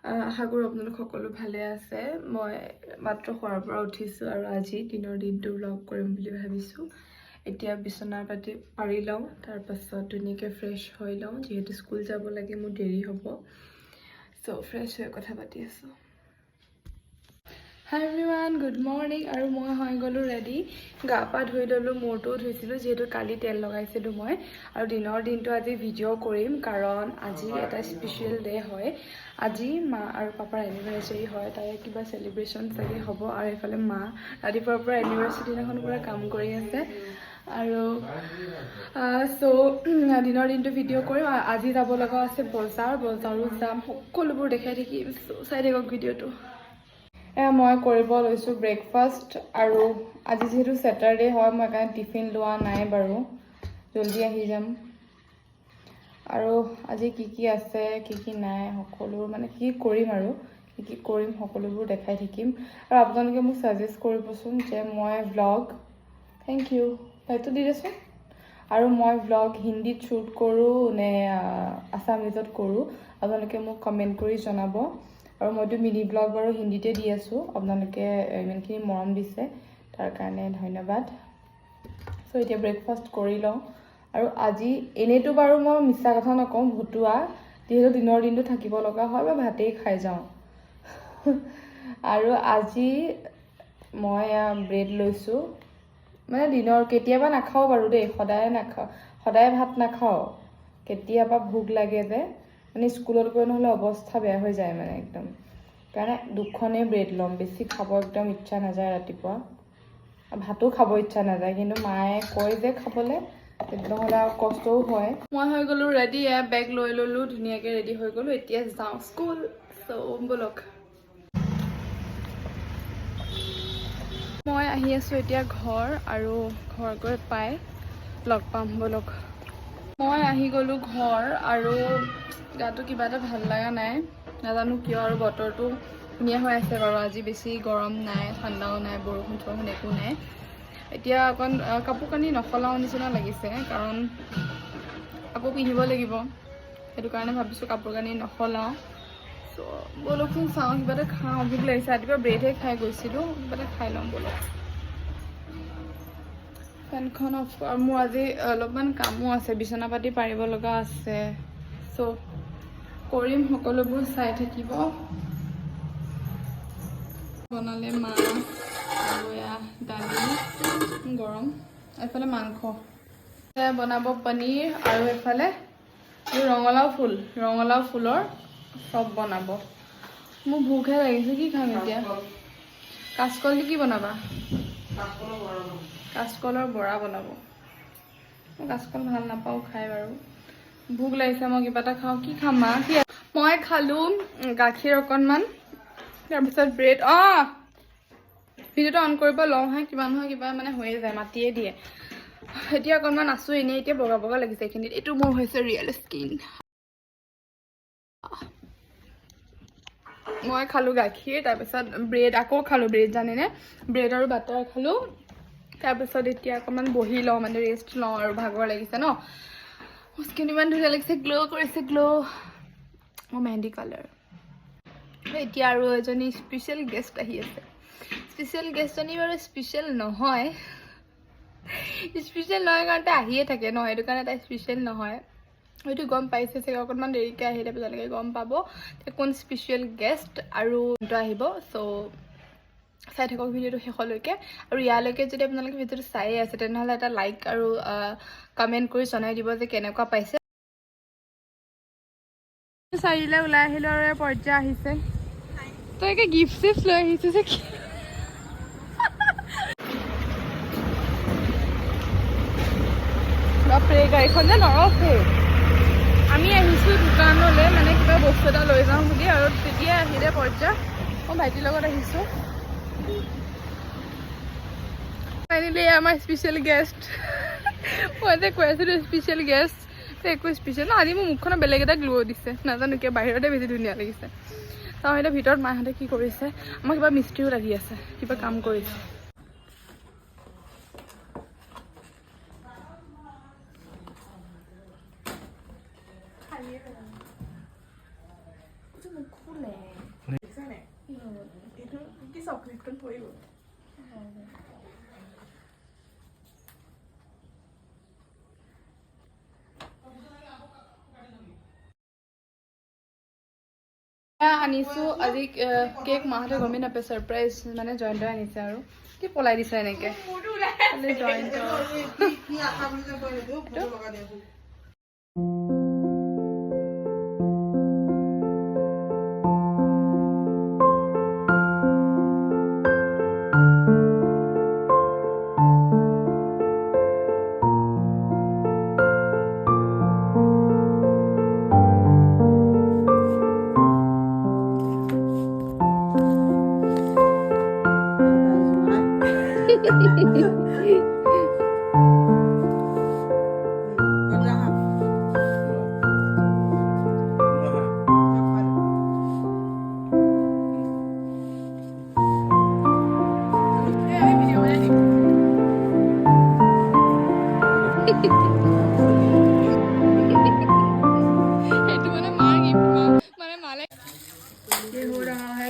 আশা কৰোঁ আপোনালোক সকলো ভালে আছে। মই মাত্ৰ শোৱাৰ পৰা উঠিছোঁ আৰু আজি দিনৰ দিনটো ব্লগ কৰিম বুলি ভাবিছোঁ। এতিয়া বিচনা পাতি পাৰি লওঁ, তাৰপাছত ধুনীয়াকৈ ফ্ৰেছ হৈ লওঁ, যিহেতু স্কুল যাব লাগে, মোৰ দেৰি হ'ব। চ' ফ্ৰেছ হৈ কথা পাতি আছোঁ। হাই এভৰিৱান, গুড মৰ্ণিং। আৰু মই হৈ গ'লোঁ ৰেডি, গা পা ধুই ল'লোঁ, মূৰটোও ধুইছিলোঁ যিহেতু কালি তেল লগাইছিলোঁ মই। আৰু দিনৰ দিনটো আজি ভিডিঅ' কৰিম কাৰণ আজি এটা স্পেচিয়েল ডে হয়। আজি মা আৰু পাপাৰ এনিভাৰ্চাৰী হয়, তাৰে কিবা চেলিব্ৰেশ্যন চাগে হ'ব। আৰু এইফালে মা ৰাতিপুৱাৰ পৰা এনিভাৰ্চাৰী দিনাখন পৰা কাম কৰি আছে। আৰু চ' দিনৰ দিনটো ভিডিঅ' কৰিম। আজি যাব লগা আছে বজাৰো যাম, সকলোবোৰ দেখাই থাকিম। চাই থাকক ভিডিঅ'টো। মই কৰিব লৈছোঁ ব্ৰেকফাষ্ট। আৰু আজি যিহেতু ছেটাৰডে হয়, মই সেইকাৰণে টিফিন লোৱা নাই বাৰু, জল্দি আহি যাম। আৰু আজি কি আছে কি নাই সকলো মানে কি কৰিম আৰু কি কৰিম সকলোবোৰ দেখাই থাকিম। আৰু আপোনালোকে মোক ছাজেষ্ট কৰিবচোন যে মই ভ্লগ, থেংক ইউ, হয়তো দি দেচোন। আৰু মই ভ্লগ হিন্দীত শ্বুট কৰোঁ নে আছামিজত কৰোঁ, আপোনালোকে মোক কমেণ্ট কৰি জনাব। আৰু মইতো মিনি ব্লগ বাৰু হিন্দীতে দি আছোঁ, আপোনালোকে ইমানখিনি মৰম দিছে তাৰ কাৰণে ধন্যবাদ। চ' এতিয়া ব্ৰেকফাষ্ট কৰি লওঁ। আৰু আজি এনেইতো বাৰু মই মিছা কথা নকওঁ, ভতুৱা, যিহেতু দিনৰ দিনটো থাকিব লগা হয় বা ভাতেই খাই যাওঁ। আৰু আজি মই ব্ৰেড লৈছোঁ, মানে দিনৰ কেতিয়াবা নাখাওঁ বাৰু দেই, সদায় নাখাওঁ, সদায় ভাত নাখাওঁ, কেতিয়াবা ভোক লাগে যে, মানে স্কুলত গৈ নহ'লে অৱস্থা বেয়া হৈ যায় মানে একদম, কাৰণে দুখনেই ব্ৰেড ল'ম, বেছি খাব একদম ইচ্ছা নাযায় ৰাতিপুৱা। ভাতো খাব ইচ্ছা নাযায়, কিন্তু মায়ে কয় যে খাবলৈ, নহ'লে আৰু কষ্টও হয়। মই হৈ গ'লোঁ ৰেডি, বেগ লৈ ল'লোঁ, ধুনীয়াকৈ ৰেডি হৈ গ'লোঁ। এতিয়া যাওঁ স্কুল। চ' ব'লক। মই আহি আছোঁ এতিয়া ঘৰ, আৰু ঘৰ গৈ পাই লগ পাম, ব'লক। মই আহি গ'লোঁ ঘৰ, আৰু গাটো কিবা এটা ভাল লগা নাই, নাজানো কিয়। আৰু বতৰটো ধুনীয়া হৈ আছে বাৰু, আজি বেছি গৰম নাই, ঠাণ্ডাও নাই, বৰষুণ একো নাই। এতিয়া অকণ কাপোৰ কানি নসলাওঁ নিচিনা লাগিছে, কাৰণ আকৌ পিন্ধিব লাগিব, সেইটো কাৰণে ভাবিছোঁ কাপোৰ কানি নসলাওঁ। চ' ব'লকচোন চাওঁ, কিবা এটা খাওঁ, ভোক লাগিছে। ৰাতিপুৱা ব্ৰেডহে খাই গৈছিলোঁ, কিবা এটা খাই লওঁ ব'লক। ফেনখন অফ। আৰু মোৰ আজি অলপমান কামো আছে, বিচনা পাতি পাৰিব লগা আছে। চ' কৰিম, সকলোবোৰ চাই থাকিব। বনালে মা, আৰু এয়া দালি গৰম, এইফালে মাংস বনাব পনীৰ, আৰু এইফালে ৰঙালাও ফুলৰ চব বনাব। মোৰ ভোকহে লাগিছে, কি খাম এতিয়া? কাচকল দি কি বনাবা? কাচকলৰ বৰা বনাব। মই কাচকল ভাল নাপাওঁ খাই বাৰু, ভোক লাগিছে, মই কিবা এটা খাওঁ। কি খাম মা? মই খালোঁ গাখীৰ অকণমান, তাৰপিছত ব্ৰেড। ভিডিঅ'টো অন কৰিব লওঁহে, কিমান হয় কিবা মানে হৈয়ে যায়, মাতিয়ে দিয়ে। এতিয়া অকণমান আছোঁ এনেই, এতিয়া বগা লাগিছে এইখিনিত। এইটো মোৰ হৈছে ৰিয়েল স্কিন। মই খালোঁ গাখীৰ, তাৰপিছত ব্ৰেড, আকৌ খালোঁ ব্ৰেড, জানেনে? ব্ৰেড আৰু বাটাৰ খালোঁ। তাৰপিছত এতিয়া অকণমান বহি লওঁ, মানে ৰেষ্ট লওঁ, আৰু ভাগৰ লাগিছে ন। মোৰ স্কিন ইমান ধুনীয়া লাগিছে, গ্ল' কৰিছে, গ্ল'। মোৰ মেহেন্দি কালাৰ। এতিয়া আৰু এজনী স্পেচিয়েল গেষ্ট আহি আছে। স্পেচিয়েল গেষ্টজনী বাৰু স্পেচিয়েল নহয়, কাৰণতে আহিয়ে থাকে ন, সেইটো কাৰণে তাই স্পেচিয়েল নহয়। হয়তো গম পাইছে চাগে, অকণমান দেৰিকৈ আহিলে পিছলৈকে গম পাব কোন স্পেচিয়েল গেষ্ট আৰু আহিব। চ' চাই থাকক ভিডিঅ'টো শেষলৈকে। আৰু ইয়ালৈকে যদি আপোনালোকে ভিডিঅ'টো চায়ে আছে, তেনেহ'লে এটা লাইক আৰু কমেণ্ট কৰি জনাই দিব যে কেনেকুৱা পাইছে। চাৰিলে ওলাই আহিলোঁ, আৰু পৰ্যায় আহিছে। তই একে গিফ্ট চিফ্ট লৈ আহিছে যে কি? বাপৰে, গাড়ীখন যে নৰখে। আমি আহিছোঁ দোকানলৈ, মানে কিবা বস্তু এটা লৈ যাওঁ বুলি, আৰু তেতিয়াই আহিলে পৰ্যায়। মই ভাইটিৰ লগত আহিছোঁ। ফাইনেলি আমাৰ স্পেচিয়েল গেষ্ট। মই যে কৈ আছিলোঁ স্পেচিয়েল গেষ্ট, একো স্পেচিয়েল ন। আজি মোৰ মুখখনত বেলেগ এটা গ্ল' দিছে, নাজানো কিয়, বাহিৰতে বেছি ধুনীয়া লাগিছে। চাওঁ এতিয়া ভিতৰত মাহঁতে কি কৰিছে। আমাৰ কিবা মিস্ত্ৰীও লাগি আছে, কিবা কাম কৰিছে। আনিছো আজি কেক মাহঁতে গমেই নাপায় সাৰপ্ৰাইজ মানে জয়ন্ত আনিছে আৰু কি পলাই দিছে এনেকে জয়ন্ত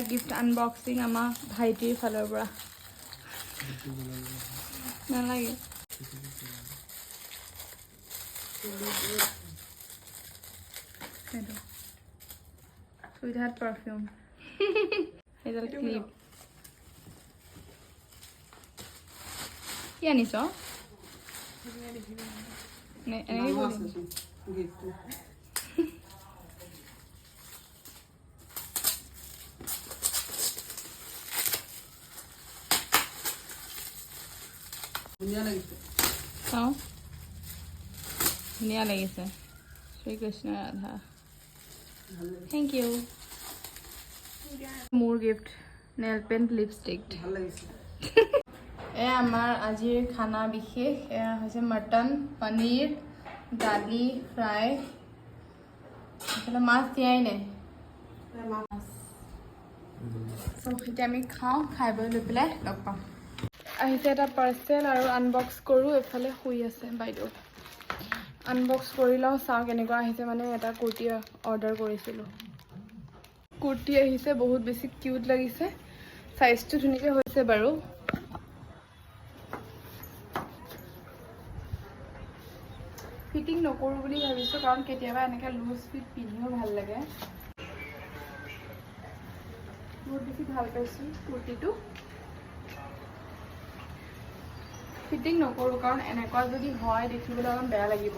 गिफ्ट अनबॉक्सिंग आमा भाईटीर फाলৰ পৰা নালাগে সুইটহাৰ্ট পাৰফিউম এইডাল ক্লিপ কি আনিছ ধুনীয়া লাগিছে শ্ৰীকৃষ্ণ ৰাধা থেংক ইউ মোৰ গিফ্ট নেল পেইণ্ট লিপষ্টিক এয়া আমাৰ আজিৰ খানা বিশেষ এয়া হৈছে মটন পনীৰ দালি ফ্ৰাই মাছ দিয়াই নাই এতিয়া আমি খাওঁ খাই বৈ লৈ পেলাই লগ পাম আহিছে এটা পাৰ্চেল আৰু আনবক্স কৰোঁ এফালে শুই আছে বাইদেউ আনবক্স কৰি লওঁ চাওঁ কেনেকুৱা আহিছে মানে এটা কুৰ্তি অৰ্ডাৰ কৰিছিলোঁ কুৰ্তি আহিছে বহুত বেছি কিউট লাগিছে সাইজটো ধুনীয়াকৈ হৈছে বাৰু ফিটিং নকৰোঁ বুলি ভাবিছোঁ কাৰণ কেতিয়াবা এনেকৈ লুজ ফিট পিন্ধিও ভাল লাগে বহুত বেছি ভাল পাইছোঁ কুৰ্তিটো ফিটিং নকৰোঁ কাৰণ এনেকুৱা যদি হয় দেখিবলৈ অলপ বেয়া লাগিব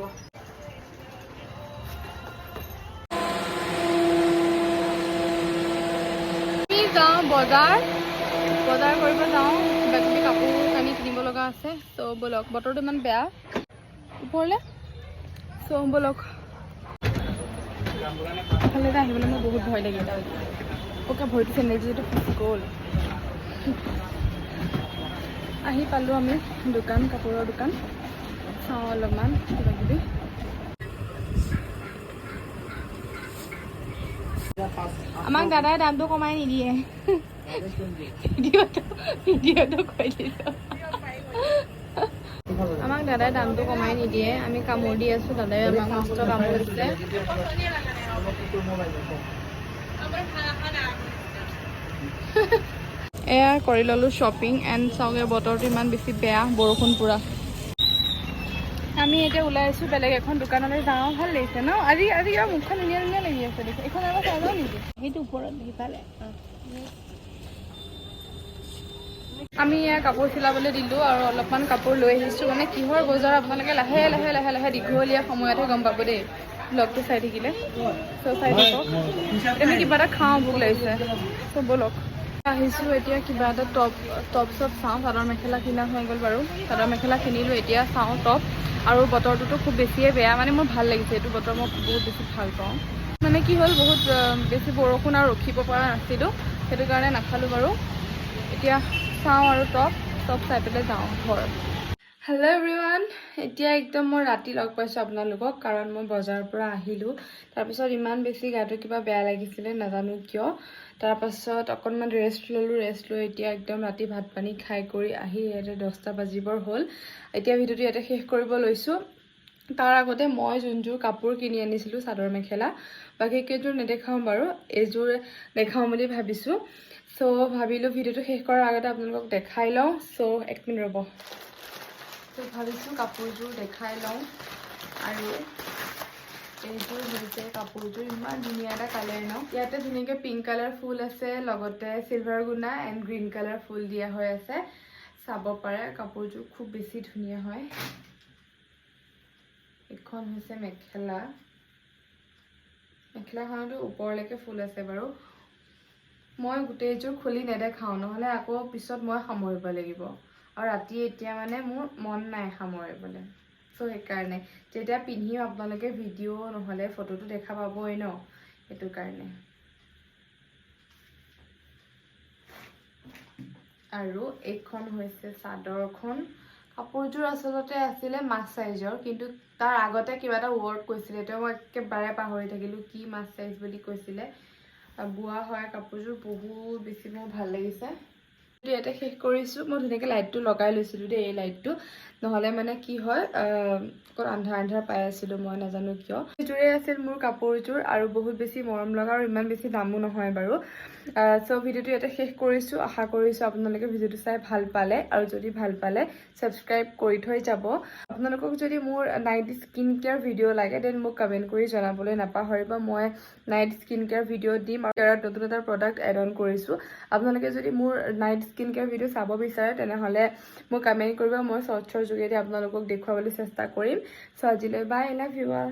আমি যাওঁ বজাৰ কৰিব যাওঁ কিবা কিবি কাপোৰ কানি কিনিব লগা আছে ত' ব'লক বতৰটো ইমান বেয়া ওপৰলৈ চ' ব'লক এফালে আহিবলৈ মোৰ বহুত ভয় লাগিলে ওকে ভৰিটো চেণ্ডেল যিটো ফচি গ'ল আহি পালোঁ আমি দোকান কাপোৰৰ দোকান চাওঁ অলপমান কিবা কিবি আমাক দাদাই দামটো কমাই নিদিয়ে ভিডিঅ'টো কৈ দিছোঁ আমাক দাদাই দামটো কমাই নিদিয়ে আমি কামোৰ দি আছোঁ দাদাই আমাক মস্ত কামোৰ দিছে এয়া কৰি ল'লোঁ শ্বপিং এণ্ড চাওঁগে বতৰটো ইমান বেছি বেয়া বৰষুণ পুৰা আমি এতিয়া ওলাই আছোঁ বেলেগ এখন দোকানলৈ যাওঁ ভাল লাগিছে ন আজি ইয়াৰ মুখখন ধুনীয়া ধুনীয়া লাগি আছে দেখি এইখন এবাৰ চাই যাওঁ নেকি সেইটো ওপৰত সিফালে আমি এয়া কাপোৰ চিলাবলৈ দিলোঁ আৰু অলপমান কাপোৰ লৈ আহিছোঁ মানে কিহৰ বজাৰ আপোনালোকে লাহে লাহে লাহে লাহে দীঘলীয়া সময়তহে গম পাব দেই ব্লগটো চাই থাকিলে চ' চাই থাকক আমি কিবা এটা খাওঁ ভোক লাগিছে চ' ব'লক আহিছোঁ এতিয়া কিবা এটা টপ চপ চাওঁ চাদৰ মেখেলা কিনা হৈ গ'ল বাৰু চাদৰ মেখেলা কিনিলোঁ এতিয়া চাওঁ টপ আৰু বতৰটোতো খুব বেছিয়ে বেয়া মানে মোৰ ভাল লাগিছে এইটো বতৰ মই বহুত বেছি ভাল পাওঁ মানে কি হ'ল বহুত বেছি বৰষুণ আৰু ৰখিব পৰা নাছিলোঁ সেইটো কাৰণে নাখালোঁ বাৰু এতিয়া চাওঁ আৰু টপ চাই পেলাই যাওঁ ঘৰ হেল্ল' এভৰিৱান এতিয়া একদম মই ৰাতি লগ পাইছোঁ আপোনালোকক কাৰণ মই বজাৰৰ পৰা আহিলোঁ তাৰপিছত ইমান বেছি গাটো কিবা বেয়া লাগিছিলে নাজানো কিয় তাৰপাছত অকণমান ৰেষ্ট লৈ এতিয়া একদম ৰাতি ভাত পানী খাই কৰি আহি ইয়াতে 10টা বাজিবৰ হ'ল এতিয়া ভিডিঅ'টো ইয়াতে শেষ কৰিব লৈছোঁ তাৰ আগতে মই যোনযোৰ কাপোৰ কিনি আনিছিলোঁ চাদৰ মেখেলা বাকী কেইযোৰ নেদেখাওঁ বাৰু এইযোৰ দেখাওঁ বুলি ভাবিছোঁ সো ভাবিলোঁ ভিডিঅ'টো শেষ কৰাৰ আগতে আপোনালোকক দেখাই লওঁ সো 1 মিনিট ৰ'ব তো ভাবিছোঁ কাপোৰযোৰ দেখাই লওঁ আৰু এইযোৰ হৈছে কাপোৰযোৰ ইমান ধুনীয়া এটা কালাৰ ন ইয়াতে ধুনীয়াকৈ পিংক কালাৰ ফুল আছে লগতে চিলভাৰ গুণা এণ্ড গ্ৰীণ কালাৰ ফুল দিয়া হৈ আছে চাব পাৰে কাপোৰযোৰ খুব বেছি ধুনীয়া হয় এখন হৈছে মেখেলাখনতো ওপৰলৈকে ফুল আছে বাৰু মই গোটেইযোৰ খুলি নেদেখাওঁ নহ'লে আকৌ পিছত মই সামৰিব লাগিব আৰু ৰাতি এতিয়া মানে মোৰ মন নাই সামৰিবলৈ সো সেইকাৰণে যেতিয়া পিন্ধিম আপোনালোকে ভিডিঅ' নহ'লে ফটোটো দেখা পাবই ন সেইটো কাৰণে আৰু এইখন হৈছে চাদৰখন কাপোৰযোৰ আচলতে আছিলে মাছ চাইজৰ কিন্তু তাৰ আগতে কিবা এটা ৱৰ্ড কৈছিলে তেওঁ মই একেবাৰে পাহৰি থাকিলোঁ কি মাছ চাইজ বুলি কৈছিলে বোৱা হয় কাপোৰযোৰ বহুত বেছি মোৰ ভাল লাগিছে ইয়াতে শেষ কৰিছোঁ মই ধুনীয়াকৈ লাইটটো লগাই লৈছিলোঁ দেই এই লাইটটো নহ'লে মানে কি হয় অকল আন্ধাৰ পাই আছিলোঁ মই নাজানো কিয় এইযোৰে আছিল মোৰ কাপোৰযোৰ আৰু বহুত বেছি মৰম লগা আৰু ইমান বেছি দামো নহয় বাৰু সো ভিডিঅ'টো ইয়াতে শেষ কৰিছোঁ আশা কৰিছোঁ আপোনালোকে ভিডিঅ'টো চাই ভাল পালে আৰু যদি ভাল পালে ছাবস্ক্ৰাইব কৰি থৈ যাব আপোনালোকক যদি মোৰ নাইট স্কিন কেয়াৰ ভিডিঅ' লাগে দেন মোক কমেণ্ট কৰি জনাবলৈ নাপাহৰিব মই নাইট স্কিন কেয়াৰ ভিডিঅ' দিম আৰু ইয়াত নতুন এটা প্ৰডাক্ট এড অন কৰিছোঁ আপোনালোকে যদি মোৰ নাইট স্কিন কেয়াৰ ভিডিঅ' চাব বিচাৰে তেনেহ'লে মোক কমেণ্ট কৰিব মই শ্বৰ্টছৰ যোগেদি আপোনালোকক দেখুৱাবলৈ চেষ্টা কৰিম সো আজিলৈ বাই লাভ ইউ অল